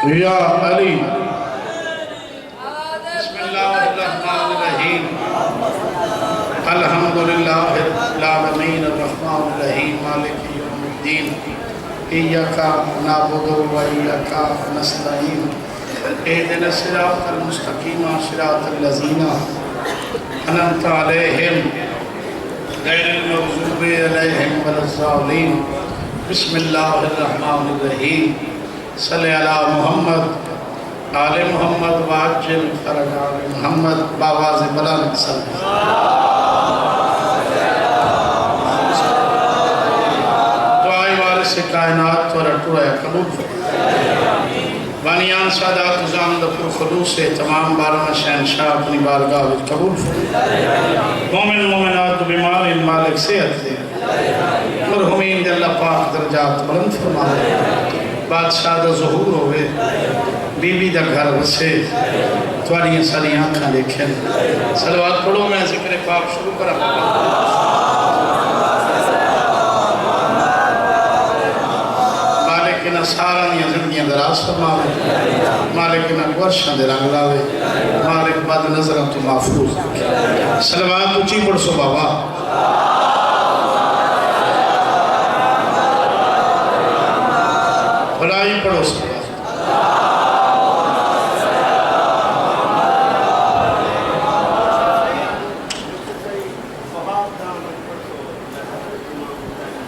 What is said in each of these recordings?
یا علی بسم اللہ الرحمن الرحیم الحمدللہ العالمین الرحمن الرحیم مالک یوم الدین ایاک نعبد و ایاک نستعین اہدنا الصراط المستقیم صراط الذین انعمت علیہم غیر المغضوب علیہم ولا الضالین بسم اللہ الرحمن الرحیم صلی علی محمد آل محمد واجل فرج آل محمد باواز بلند صلی دعائی وارث کائنات تو رٹوڑا ہے قبول بانیان سادات نظام دفر خلوص سے تمام بارہ شہنشاہ اپنی بارگاہ وچ قبول مومن مومنات بیمار مالک صحت دے مرحومین دے اللہ پاک درجات بلند فرما دے بادشاہ دا ظہور ہوئے بی بی دا گھر وسے توڑی ساری آنکھاں دیکھیں صلوات پڑھو میں ذکر پاک شروع کرا مالک نہ سارا نیا زندگیاں دراز فرماوے مالک نہ گورشاں دے رنگ لاوے مالک بعد نظرہ تو محفوظ صلوات اچھی پڑھ سو بابا بھلائی پڑھو سو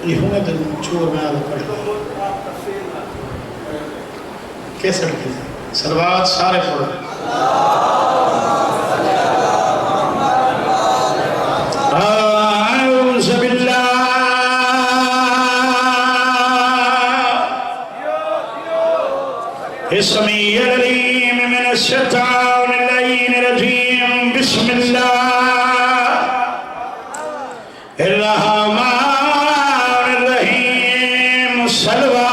یہ ہونے دن چور میں آدھا پڑھ کیسے لکھیں سلوات سارے پڑھو اعوذ باللہ السمیع العلیم من الشیطان اللعین الرجیم بسم اللہ الرحمن الرحیم صلوات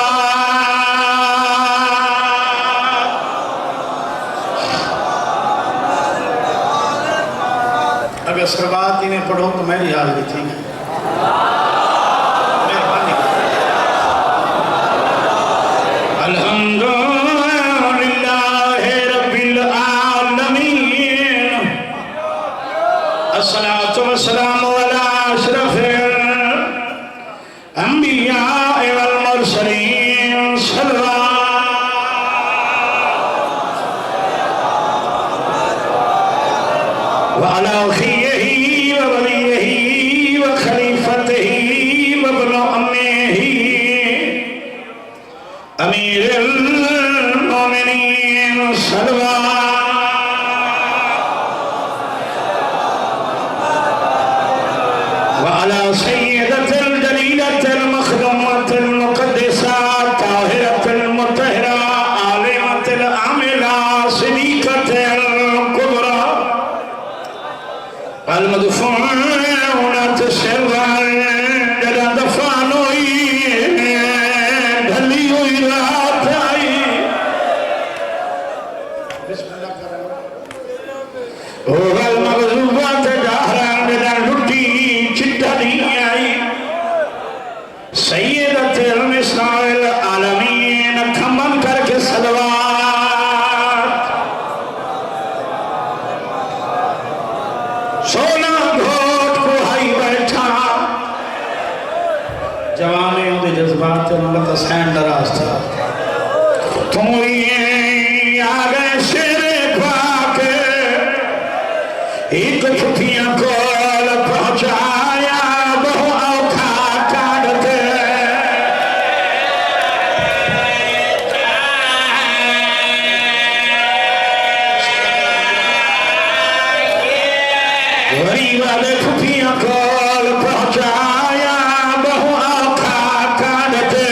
اگر صلوات ہی نہیں پڑھو تو میری حال بھی تھی الصلاة والسلام على أشرف الأنبياء والمرسلين وعلى أخيه ووليه وخليفته وابن أمه أمير المؤمنين صلوات وعلى سيدة الجليلة المخدومة المقدسة طاهرة المطهرة عالمة العاملة صديقة الكبرى المدفونة سرا جل دفانوي دلي إلى تاي بسم الله هو المغزوبات جاهرا سیدت النساء العالمین کھمن کر کے صلوات سونا گھوٹ کو ہائی بیٹھا جوانیوں دے جذبات ملت حسین دراز تھا تمہیں آگے شیر پاک ایک چھٹیاں کو پہنچایا بہو اوکھا کاڑتے غریب والے چھٹیاں کو پہنچایا بہو اوکھا کاڑتے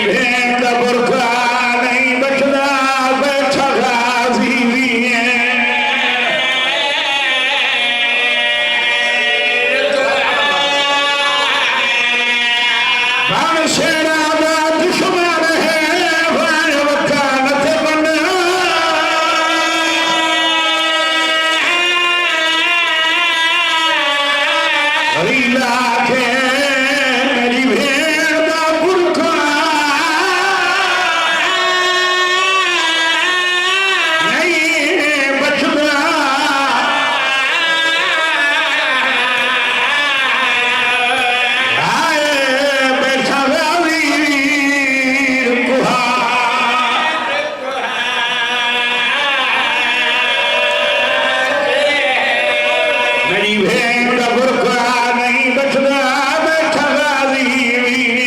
بھین دا برکا نہیں بچنا بیٹھا غازی بھی ہے بھان شیرہ دا دشمن ہے بھان وکالت بنا ریلا کے میری بھین دا برکا نہیں بچنا آئے بیٹھا ویر کوہا میری بھین دا برکا نہیں بچنا بیٹھا غازی ویر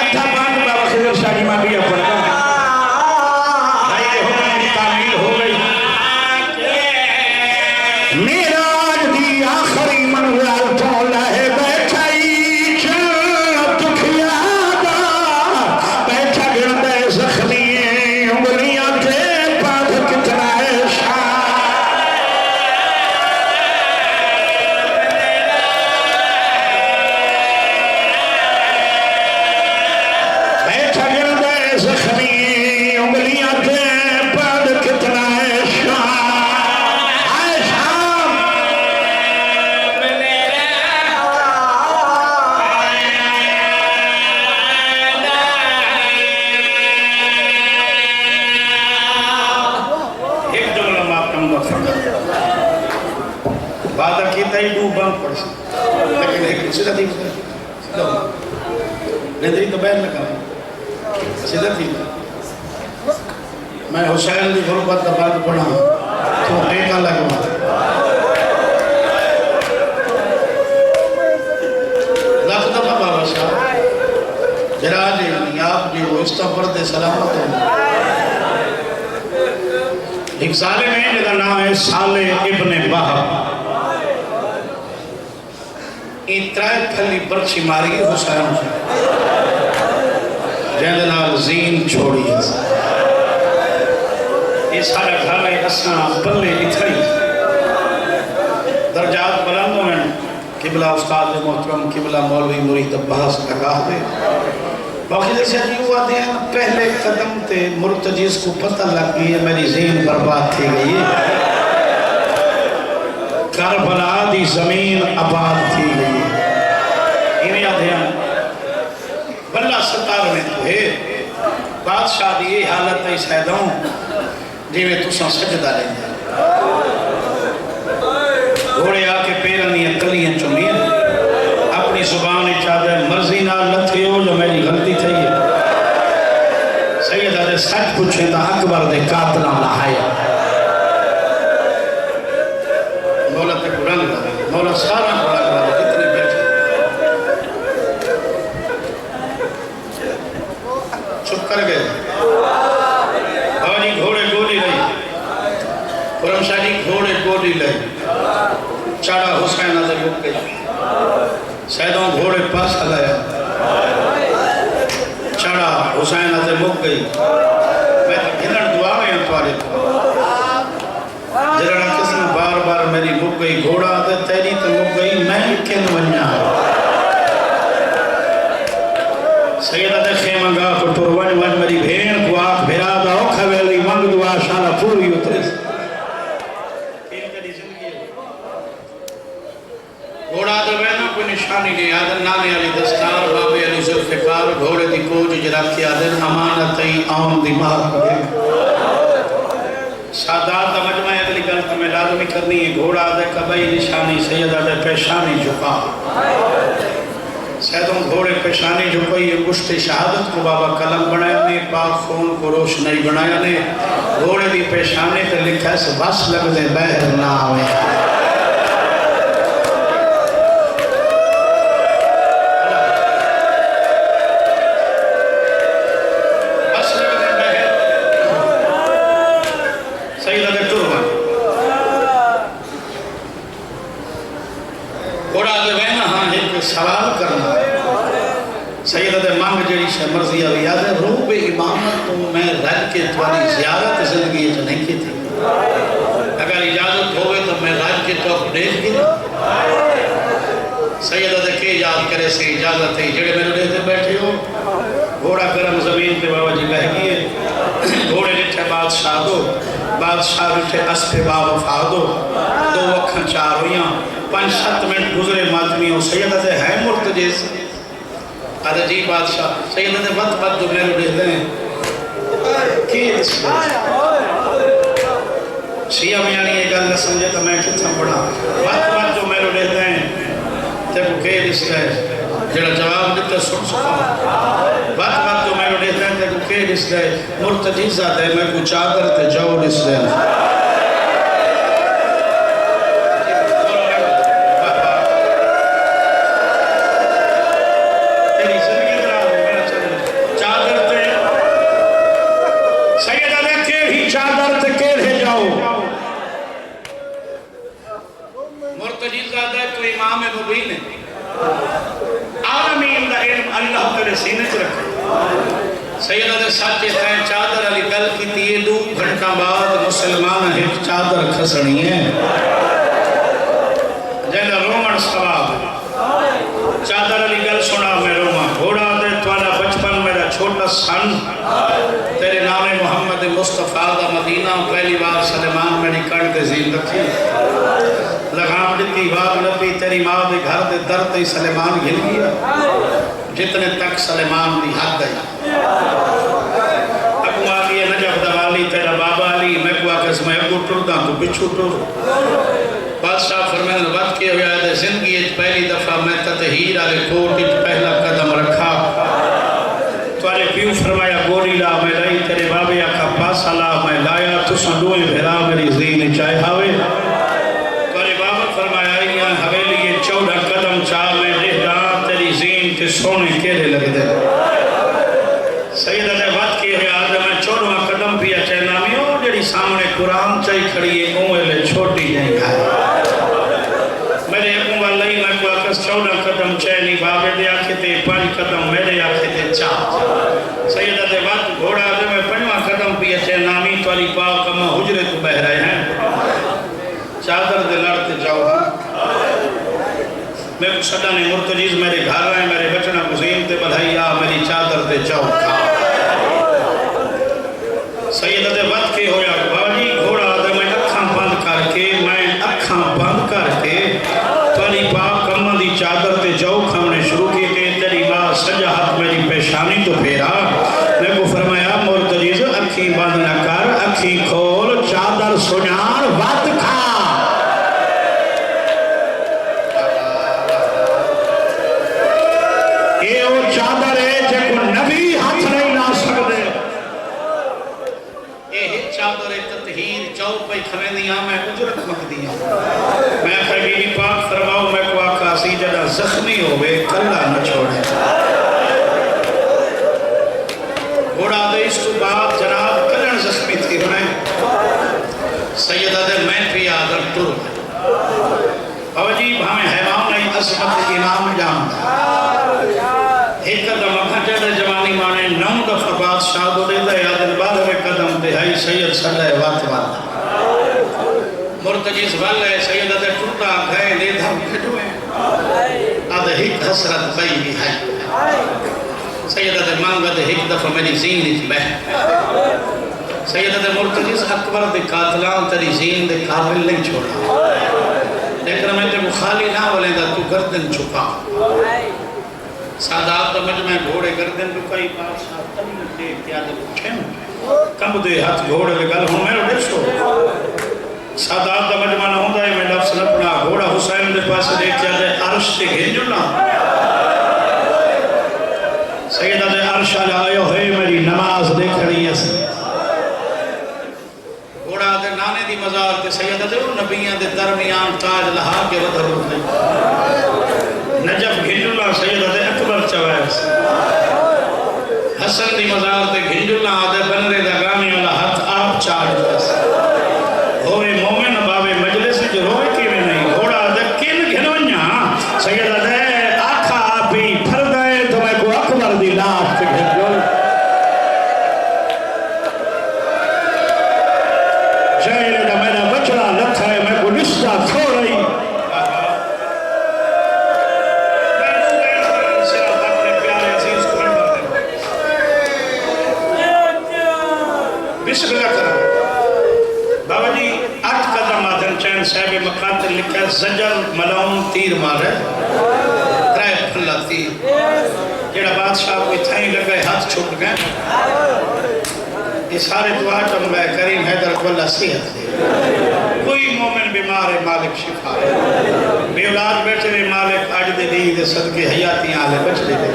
اچھا بات بابا خضر شاہ جی ماں بھی اپنا بھائی ہو گئی تعمیل ہو گئی میراج دی آخری منزل تو لہے بیٹھائی چل دکھیا دا بیٹھا گردے زخمی انگلیاں کے پاس کتنا ہے شاہ بیٹھا گردے زخمی انگلیاں کے پاس کتنا ہے شاہ آئے شام ایک جملہ میں آپ کا مدفع وعدہ کیتا ہی دو بانگ پڑھ سکتا لیکن ایک سیدھا تھی سیدھا ہوں نیدری تو بیان لگا سیدھا تھی میں حسین دی غربت دا بات پڑھا تو ٹیکا لگوا لکھ دفعہ بابا صاحب جراج یعنی آپ جی وہ استفرد سلامت ہوں ایک ظالم ہے جدا نام ہے صالح ابن وہب اترائے پھلی برچی ماری حسین سے جہاں نال زین چھوڑی ہے یہ سارا گھر ہے اسنا پلے اتھائی درجات بلندوں میں قبلہ استاد محترم قبلہ مولوی مرید عباس لگاہ دے باقی جیسے جی ہوا دے پہلے قدم تے مرتجیز کو پتہ لگ گئی ہے میری ذہن برباد تھی گئی ہے کربلا دی زمین آباد تھی گئی ہے انہیں یاد ہے بلہ ستار میں تو ہے بادشاہ دی یہ حالت ہے سیدوں جی میں تُساں سجدہ لیں گے گھوڑے آکے پیرانی کلیاں چمیں اپنی زبان چاہتے مرضی نہ لتھے ہو جو میری غلطی تھی ہے سیدہ دے سچ پوچھیں تا اکبر دے قاتلہ لہائے مولا تے قرآن لگا مولا سارا قرآن لگا کتنے بیٹھے چھپ کر گئے بابا گھوڑے گولی لئی قرآن شاہ جی گھوڑے گولی لئی چاڑا حسین آدھے رک گئی سیدوں گھوڑے پاس ہلایا چاڑا حسین آدھے مک گئی میں تو گھنن دعا میں انتوارے جرڑا کس نے بار بار میری مک گئی گھوڑا آدھے تیری تو مک گئی میں کن ونیا سیدہ دے خیمہ گا کٹور ون ون میری بھین کو آنکھ بھرا دا اوکھا ویلی منگ دعا شالا پوری اترے گھوڑا دے وینا کوئی نشانی نہیں آدھر نانے علی دستار بابے علی ذوالفقار گھوڑے دی کوج جراکی آدھر امانتیں آن دی ماہ کرے سادات دا مجمع اگلی گلت میں لازمی کرنی ہے گھوڑا دے کبھی نشانی سیدہ دے پیشانی جھکا سیدوں گھوڑے پیشانی جھکائی یہ گشت شہادت کو بابا قلم بنایا نے پاک خون کو روشنائی بنایا نے گھوڑے دی پیشانی تے لکھا ہے سے بس لگ دے بہر نہ آوے سیدہ دے مانگ جڑی شے مرضی آوی یاد ہے روح امامت تو میں رج کے تھوڑی زیارت زندگی جو نہیں کی تھی اگر اجازت ہوئے تو میں رج کے تو دیکھ گی سیدہ دے کے یاد کرے سے اجازت ہے جڑے میرے دیتے بیٹھے ہو گھوڑا گرم زمین پہ بابا جی بہ گئے گھوڑے نٹھے بادشاہ دو بادشاہ نٹھے اس پہ بابا فا دو دو وکھن چار ہویاں 5-7 منٹ گزرے ماتمیوں سیدہ دے ہے مرتجیز آدھا جی بادشاہ سیدہ دے وقت جو میرے دیتے ہیں کی اس شیعہ میں یعنی یہ گل نہ سمجھے تو میں کتنا پڑھا وقت جو میرے دیتے ہیں تیرے کے اس ہے جڑا جواب دیتے سن سکا وقت جو میرے دیتے ہیں تیرے کے اس ہے مرتجیزہ دے میں کو چادر تے جاؤ اس دے سیدہ دے ساتھ تین چادر علی گل کی تیئے 2 گھنٹہ بعد مسلمان ایک چادر کھسنی ہے جیدہ رومن سواب چادر علی گل سنا میں رومن گھوڑا دے توانا بچپن میرا چھوٹا سن تیرے نام محمد مصطفیٰ دا مدینہ پہلی بار سلیمان میری کڑ دے زین رکھی لگام دیتی باب نبی تیری ماں دے گھر دے درد سلیمان گھل گیا جتنے تک سلیمان دی حد ہے اکو آگئی نجف دوالی تیرا بابا علی میں کو آکس میں اگو ٹردہ تو بچھو ٹر بادشاہ فرمین وقت کے ہویا ہے زندگی ایک پہلی دفعہ میں تطہیر آلے کوٹ ایک پہلا قدم رکھا توارے پیو فرمایا گوری لا میں لائی تیرے بابے آکا پاسا لا میں لایا تو سنڈوئے بھیرا میری زین چاہے ہاوے توارے بابا فرمایا یہاں حویلی یہ 14 قدم چاہ میں کہ سونے کیرے لگ دے سیدہ دے وقت کی ہے آدھے میں 14 قدم بھی اچھے نامی ہو جڑی سامنے قرآن چاہی کھڑی ہے اوہلے چھوٹی جائیں کھائے میرے اپن والی میں کو آکس 14 قدم چینی بابے دے آکھے تے 5 قدم میرے آکھے تے 4 سیدہ دے وقت گھوڑا آدھے میں 5 قدم بھی اچھے نامی تواری پاک کما حجرے تو بہ رہے ہیں چادر دے لڑتے جاؤ میں کو صدا نے مرتجیز میرے گھر رہے میرے بچنا گزین تے بلھائیا میری چادر تے چوکا سیدہ دے وقت کے ہویا باجی گھوڑا دے میں اکھاں بند کر کے تولی پاک کمہ دی چادر تے چوکا ہم نے شروع کی کہ تیری ماں سجا ہاتھ میری پیشانی تو پھیرا میں کو فرمایا مرتجیز اکھی بند نہ کر اکھی کھول چادر سنار وقت کھا چادر ہے جے کو نبی ہاتھ نہیں لا سکتے یہ چادر تطہیر چوک پہ کھویں دیا میں اجرت مک دیا میں خیلی پاک فرماؤں میں کو آقا سی جدہ زخمی ہوئے کلہ نہ چھوڑے گھوڑا دے اس تو بعد جناب کلن زخمی تھی میں سیدہ دے میں بھی آدر ٹر عجیب ہمیں حیوان نہیں عظمت امام جان ایک قدم اکھا چاہتا جوانی مانے 9 دفعہ بادشاہ دو دیتا ہے آدھن 12 قدم دہائی سید صلی اللہ والا مرتجیز والا ہے سیدہ دے ٹوٹا گھائے دے دھم کھٹوئے آدھے ایک حسرت بھائی بھی ہے سیدہ دے مانگا دے ایک دفعہ میری زین تھی بہ سیدہ دے مرتجیز اکبر دے قاتلان تیری زین دے قابل نہیں چھوڑا لیکن میں تے مخالی نہ بولیں دا تو گردن چھپا سادات مجمع گھوڑے گردن رکائی بادشاہ تنی دے اتیاد پوچھیں کم دے ہاتھ گھوڑے لگل ہوں میرے دیکھو سادات مجمع نہ ہوں دائے میں لفظ نہ پڑا گھوڑا حسین دے پاس دیکھ جا دے عرش سے گھنجنا سیدہ دے عرش آئے ہوئے میری نماز دیکھ رہی ہے گھوڑا دے نانے دی مزار تے سیدہ دے نبیان دے درمیان تاج لہا کے ودھر ہوتے نجف گھنجلہ سیدہ دے اکبر چوائس حسن دی مزار تے گھنجلہ آدھے بنرے دگامی والا ہاتھ آپ چاڑ جیس ہوئے مومن بابے مجلس جو روئے کی میں نہیں گھوڑا دے کن گھنونیا سیدہ دے آکھا آپی پھر دائے تو میں کو اکبر مارے ترائے پھلا تیر جیڑا بادشاہ کوئی تھائیں لگے ہاتھ چھوٹ گئے یہ سارے دعا چم گئے کریم حیدر کو اللہ صحت دے کوئی مومن بیمار ہے مالک شفا بے اولاد بیٹھے رہے مالک آج دے دی دے صدقے حیاتی آلے بچ دے دے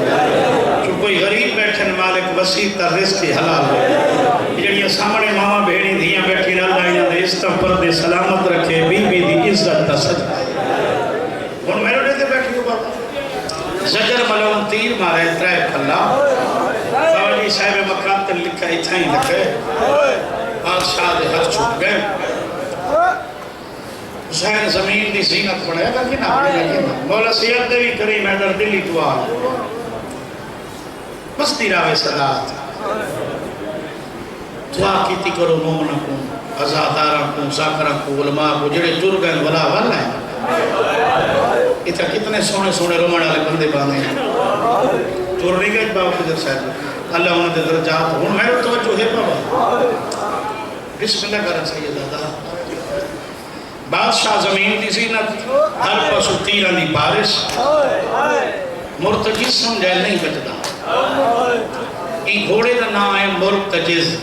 جو کوئی غریب بیٹھے مالک وسیع تر رزق حلال دے جڑی سامنے ماما بھیڑی دھیاں بیٹھی اللہ انہاں دے استغفر دے سلامت رکھے بی بی دی عزت تا صدقہ ہن میرے دے بیٹھی ہو بابا زجر ملون تیر مارے ترائے پھلا بابا جی صاحب مقاتل لکھا اتھائیں لکھے بادشاہ دے ہاتھ چھوٹ گئے حسین زمین دی زینت پڑھے گا کہ نہ پڑھے گا مولا سید دے بھی کریم حیدر دلی دعا بس تیراوے صدات دعا کیتی کرو مومنہ کو عزادارہ کو زاکرہ کو علماء کو جڑے جرگن ولا والا ہے اتھا کتنے سونے سونے رومن آلے بندے بانے ہیں چور نہیں گئے باپ خضر صاحب اللہ انہوں نے درجات ہوں میں توجہ ہے بابا بسم اللہ کرن سیدہ بادشاہ زمین دی زینت ہر پاسو تیران دی بارش مرتجز سمجھے نہیں بچدا این گھوڑے دا نام ہے مرتجز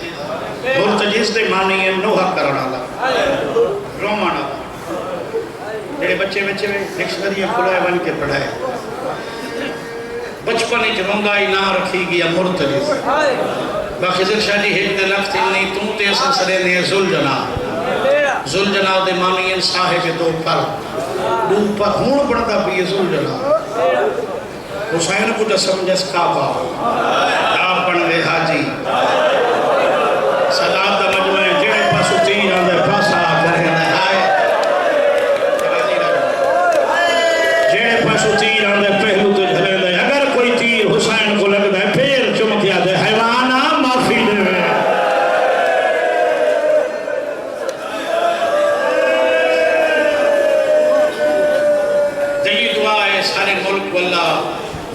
مرتجز دے معنی ہے نوحہ کرنا اللہ رومانا جڑے بچے میں ڈکشنریاں کھلائے بن کے پڑھائے بچپن ایک رونگائی نہ رکھی گیا مرتجز باخضر شاہ جی ہیٹ دے لفت انہی تم تے اصل سرے نے زلجناب زلجناب دے معنی ان صاحب دو پر دو پر ہون بڑھتا بھی زلجناب حسین کو جو سمجھس کعبہ آپ بن دے حاجی صدات دا مجمع جڑے پاسو تیر آندے پاسا کرے دے آئے جڑے پاسو تیر آندے پہلو تو جھلے دے اگر کوئی تیر حسین کو لگ دے پھر چمکیا دے حیوانہ معافی دے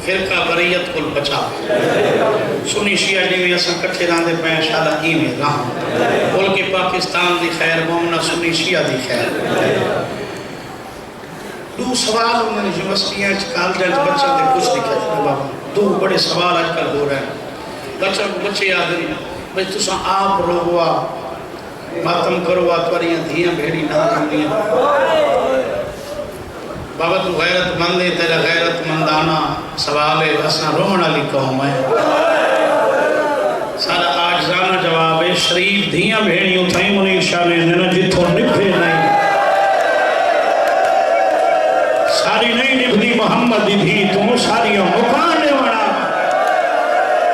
فرقہ بریت کل بچا سنی شیعہ جی میں اساں کٹھے راندے پہ انشاءاللہ ایمیں راہ ملک پاکستان دی خیر مومنہ سنی شیعہ دی خیر دو سوال انہوں نے یونیورسٹیاں کالجاں بچہ دے کچھ لکھا بابا دو بڑے سوال آج کل ہو رہے ہیں بچے یاد نہیں بھئی تساں آپ روگوا ماتم کروا توریاں دھیاں بھیڑی نہ رہنیاں بابا تو غیرت مند ہے تیرا غیرت مندانہ سوال ہے اسنا رومن علی قوم ہے سارا آجزانہ جواب ہے شریف دھیاں بھیڑیوں تھائیں منیر شاہ نے جتھوں نبھے نہیں ساری نہیں نبھنی محمد بھی تم ساریاں مکانے وڑا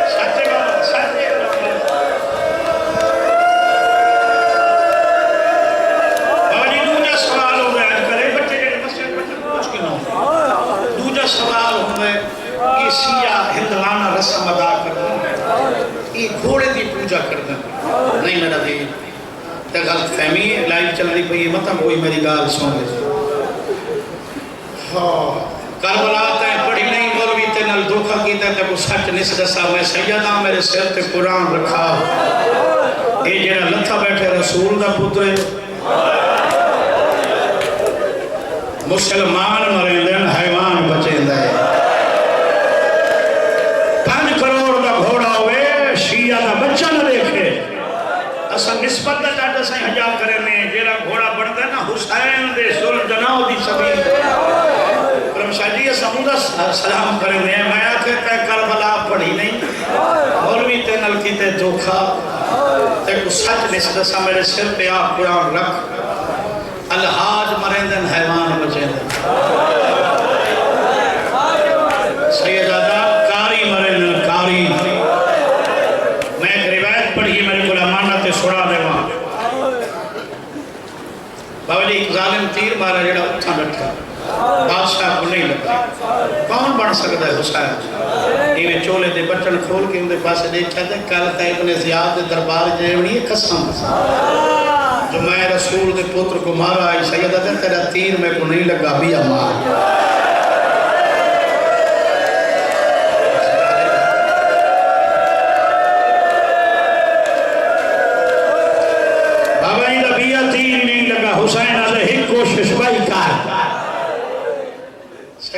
سچے بابا سچے بابا جی دوجہ سوال ہو گیا کرے بچے جڑے مسجد کچھ کی نہ دوجہ سوال ہو گئے یہ سیاہ ہندوانہ رسم ادا کرنا یہ گھوڑے دی پوجا کرنا نہیں میرا دی تے غلط فہمی ہے لائف چل رہی پئی مطلب کوئی میری گال سن لے کربلا تے پڑھی نہیں مولوی تے نال دھوکا کیتا تے کو سچ نس دسا میں سیدہ میرے سر تے قرآن رکھا اے جڑا لتھا بیٹھے رسول دا پتر مسلمان مریں دن حیوان بچیں دے 5 کروڑ دا گھوڑا ہوئے شیعہ دا بچہ نہ دیکھے اسا نسبت دا جاٹا سائیں حجاب کریں میں جیرا گھوڑا بڑھتا ہے نا حسین دے سلجناؤ دی سبیل کرم شاہ جی سمودہ سلام کریں میں آکھے کہ کربلا پڑھی نہیں مولوی تے نل کی تے دھوکھا تے کو سچ نسبت سا میرے سر پہ آپ قرآن رکھ الحاج مرندن حیوان بچیندن سیدادہ کاری مرندن کاری میں ایک روایت پڑھی میرے کو امانت سڑا دے وہاں بابا جی ایک ظالم تیر مارا جڑا اٹھا بیٹھا بادشاہ کو نہیں لگا کون بن سکتا ہے حسین انہیں چولے دے بچن کھول کے ان دے پاسے دیکھا دے کل تا ابن زیاد دے دربار جنہی ہے قسم جو میں رسول دے پتر کو مارا آئی سیدہ دے تیرا تیر میں کو نہیں لگا بھی امار بابا ہی لبیا تیر نہیں لگا حسین آدھے ہی کوشش بائی کار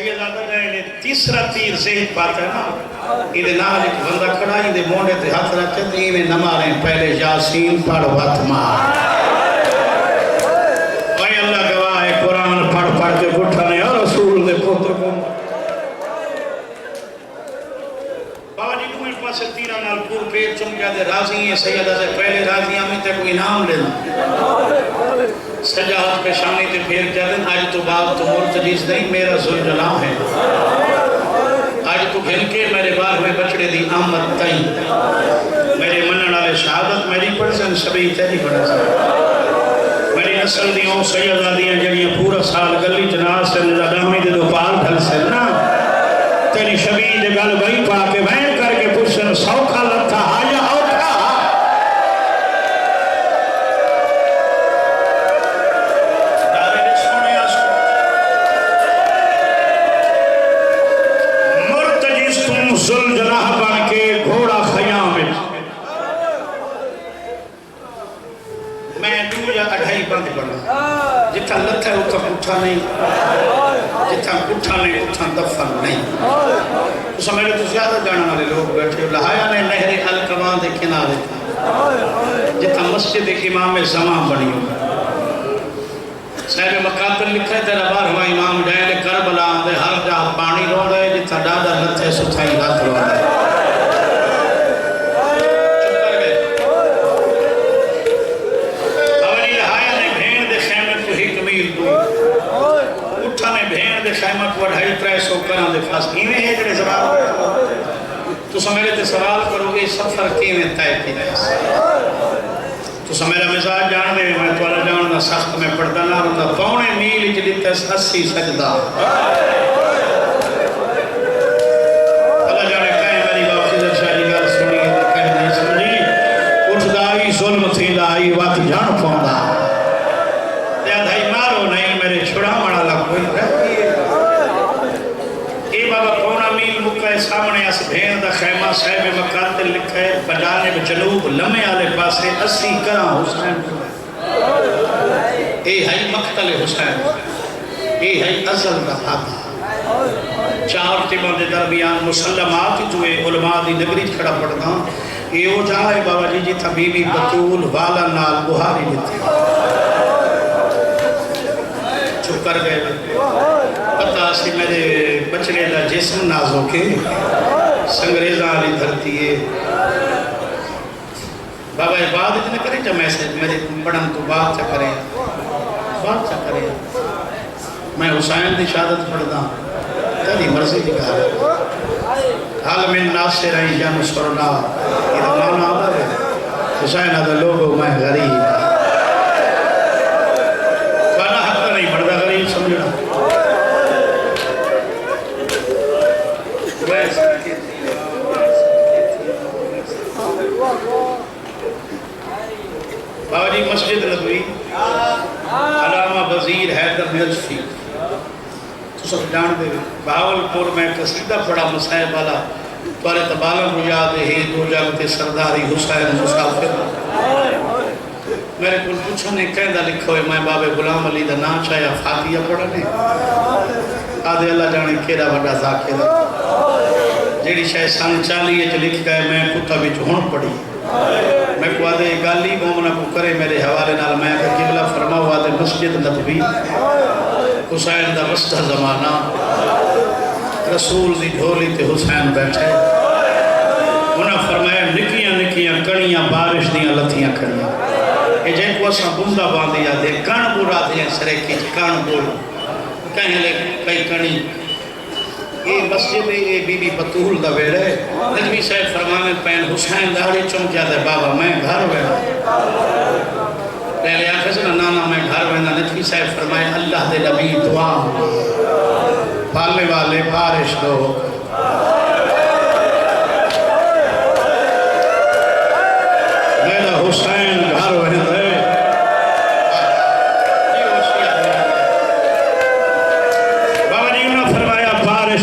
سیدہ نے تیسرا تیر ذہن پاتا ہے نا، یہ نال ایک بندہ کھڑا ہی دے مونڈے تے ہاتھ رکھتے تے میں نہ ماریں، پہلے یاسین پڑھ وقت مار۔ بھائی اللہ گواہ ہے، قرآن پڑھ پڑھ کے گھٹھانے اور رسول دے پتر کو بابا جی تمہیں پاسے تیرہ نال پور پیٹ چم گیا دے راضی ہیں سیدہ سے پہلے راضی ہمیں تے کوئی انعام لینا سجاہت پیشانی تے پھیر کیا دیں آج تو بعد تو مرتجیز نہیں میرا ذوالجلال ہے آج تو گھن کے میرے بار میں بچڑے دی آمد تائیں میرے منن والے شہادت میری پڑسن سبھی تیری بڑا سا میری نسل دیوں سیدہ دیاں جڑیاں پورا سال گلی جناز سے نظامی دے دو پال ڈھل سے نا تیری شبیر دے گل بھائی پا کے بہن کر کے پوچھن سوکھا لتھا آیا اوکھا مرتجیز تم ذوالجلال بن کے گھوڑا خیام میں دو یا اڑھائی بند پڑھا جتھا لتھا ہے اتھا پٹھا نہیں جتھا پٹھا نہیں اتھا دفن نہیں تو سمیرے تو زیادہ جانا والے لوگ بیٹھے لہایا نے نہر الکمان دے کنارے جتھا مسجد امام زمان بنی ہو صاحب مقاتل لکھا ہے تیرا بار ہوا امام جائے کربلا دے ہر جا پانی رو دے جتھا ڈاڈا لتھے ستھائی رات رو دے خیمت وڑھائی پریسو کران دے فاس کیویں ہے جڑے سوال تو سمیرے تے سوال کرو گے سفر کیویں طے کیتا تو سمیرا مزاج جان دے میں توالا جان دا سخت میں پڑھتا نہ رہتا پونے میل وچ دتا 80 سجدہ اللہ جانے کہیں میری باپ خضر شاہ جی گل سنی کہیں نہیں سمجھی اٹھدا ہی ظلم تھیندا ہی وقت جان پوندا تے دھائی مارو نہیں میرے چھڑا مڑا لگ کوئی بابا پونا میل مکہ سامنے اس بھین دا خیمہ صاحب مقاتل لکھا ہے بجانب جنوب لمحے آلے پاسے 80 کرا حسین اے ہے مقتل حسین اے ہے ازل دا حادہ چار تیموں دے درمیان مسلمات جو علماء دی نگری کھڑا پڑھنا یہ ہو جائے بابا جی جی تھا بی بی بطول والا نال بہاری دیتی چھپ کر گئے پتہ سی میرے بچڑے دا جسم نازو کے سنگریزہ آلی دھرتی ہے بابا عبادت نہ کریں جب میسیج میرے پڑھن تو بات چا کریں میں حسین دی شہادت پڑھتا تیری مرضی دی کہا حال من ناصر ہیں یا نصرنا یہ معنی آدھا ہے حسین آدھا لوگو میں غریب فانا حق نہیں پڑھتا غریب سمجھنا بابا جی مسجد نبوی علامہ وزیر حیدر نجفی تو سب جان دے بہاولپور میں قصیدہ پڑھا مسائب والا توارے تبالم ہو یاد ہے دو جانتے سرداری حسین مسافر میرے کل پوچھنے کہندہ لکھو ہے میں باب غلام علی دا نا چاہیا فاتحہ پڑھنے آدھے اللہ جانے کیڑا وڈا ذاکر جیڑی شاہ سان چالی ہے جو لکھ گئے میں کتا بھی جھون پڑی میں کو آدھے گالی مومنہ کو کرے میرے حوالے نال میں کہ قبلہ فرماؤ آدھے مسجد نبوی حسین دا وسطہ زمانہ رسول دی جھولی تے حسین بیٹھے انہاں فرمایا نکیاں نکیاں کڑیاں بارش دیاں لتھیاں کڑیاں یہ جن کو اساں بندہ باندھی آدھے کن بورا دیاں سریکی کن بور کہیں لے کئی کڑی یہ مسجد یہ بی بی بطول دا ویڑے نجمی صاحب فرمانے پین حسین داڑی چمکیا دے بابا میں گھر ویڑا پہلے آنکھے سے نانا میں گھر ویڑا نجمی صاحب فرمائے اللہ دے نبی دعا پالنے والے بارش دو میرا حسین گھر ویڑا دے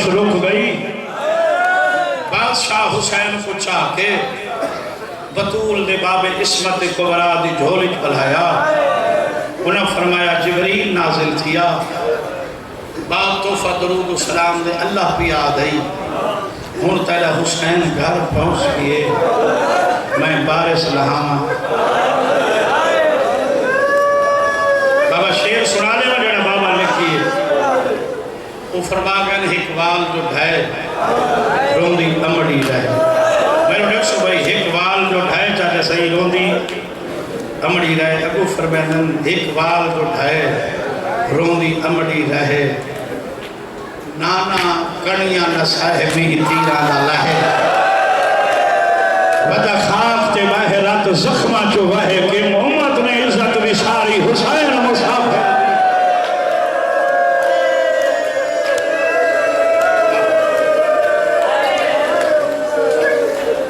رک گئی بادشاہ حسین کو چاہ کے بطول نے باب عصمت کبرا دی جھولج بلایا انہاں فرمایا جبریل نازل تھیا باپ توفہ درود و سلام دے اللہ پہ یاد آئی ہون تیرا حسین گھر پہنچ گئے میں بارس لہاں بابا شیر سنا دے میں جڑا بابا لکھی ہے وہ فرما گئے ہکوال جو ڈھائے روندی امڑی رہے میں نے دیکھو بھائی ہکوال جو ڈھائے چاہتے صحیح روندی امڑی رہے اگو فرمائن ہکوال جو ڈھائے روندی امڑی رہے نانا کنیاں نہ صاحبی تیرہ نہ لہے ودا خاک تے باہے رات زخمہ چو واہے کہ محمد نے عزت نشاری حسین مصحف ہے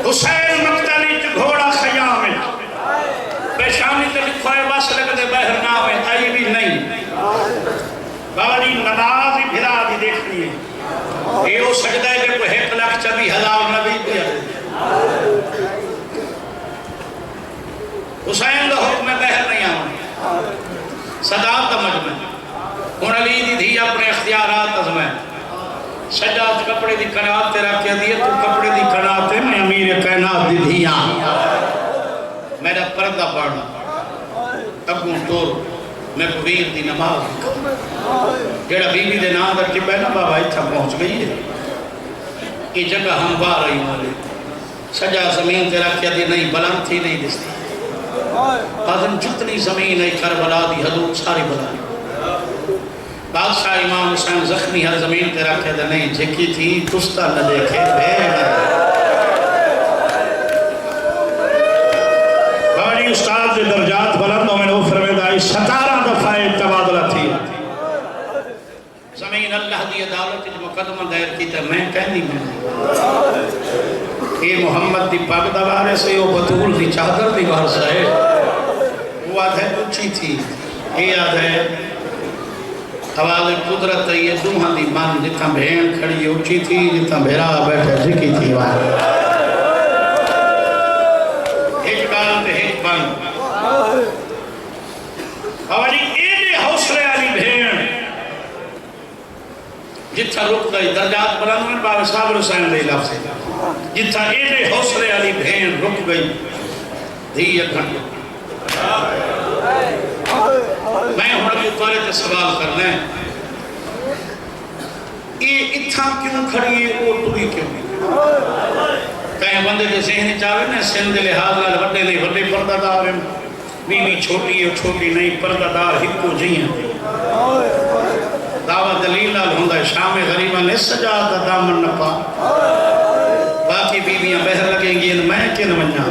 حسین مقتلی چ گھوڑا خیام ہے پیشانی تے لکھوائے بس لگتے بہر نام ہے آئی بھی نہیں بابا جی نماز ہی بھرا دی دیکھنی ہے یہ وہ سجدہ ہے کہ کوئی 1,40,000 نبی دیا حسین دا حکم بہر نہیں آؤں صداقت دا مجمع ان علی دی دھی اپنے اختیارات ازمائیں سجاد کپڑے دی کنات تیرا کیا دیئے تو کپڑے دی کنات ہے میں امیر کائنات دی دھیاں میرا پردہ پڑھنا اگوں دور میں قبیر دی نماز جیڑا بی بی دے نام در ٹپے نا بابا اتھا پہنچ گئی ہے یہ جگہ ہم بار رہی ہوں سجا زمین تیرا کیا دی نہیں بلند تھی نہیں دستی آدم جتنی زمین ہے کربلا دی حدود ساری بلا دی بادشاہ امام حسین زخمی ہر زمین تیرا کیا دی نہیں جھکی تھی دستا نہ دیکھے بابا جی استاد دے درجات بلندوں میں وہ فرمیدائی 17 دفعہ تبادلہ تھی زمین اللہ دی عدالت جو مقدمہ دائر کی تھا میں کہنی میں یہ محمد دی پاک دوارے سے وہ بطول دی چادر دی بار سے ہے وہ آدھ ہے اچھی تھی یہ آدھ ہے حوال قدرت یہ دوہاں دی من جتنا بھین کھڑی اچھی تھی جتنا بھیرا بیٹھے جھکی تھی وہاں ایک ڈال تے ایک بند ہماری ایڈے حوصلے آلی بھین جتھا رک گئی درجات بلند میں بابا صاحب حسین دے لفظ ہے جتھا ایڈے حوصلے علی بھین رک گئی دھی ایک گھنٹے میں ہوں جو تارے تے سوال کرنا ہے یہ اتھا کیوں کھڑی ہے وہ ٹوری کیوں کہیں بندے دے ذہن چاہے نا سندھ لحاظ لال وڈے لے وڈے پردہ دار ہیں بیوی چھوٹی ہے چھوٹی نہیں پردہ دار ہکو جی ہیں دعوت دلیل لال ہوندہ ہے شام غریبہ نے سجادہ دامن نپا باقی بیویاں بہر لگیں گی ان میں کن ونجا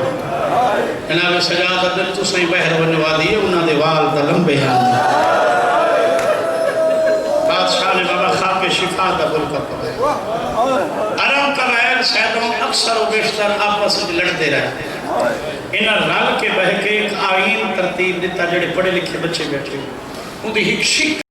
جناب سجادہ دل تو سہیں بہر ونجوا دیئے انہاں دے وال دا لمبے ہیں بادشاہ نے بابا خاک شفا دا بل کر پڑے عرب کا غیر سیدوں اکثر و بیشتر آپس لڑتے رہتے انہاں رل کے بہکے ایک آئین ترتیب دیتا جڑے پڑھے لکھے بچے بیٹھے ان دی ایک شک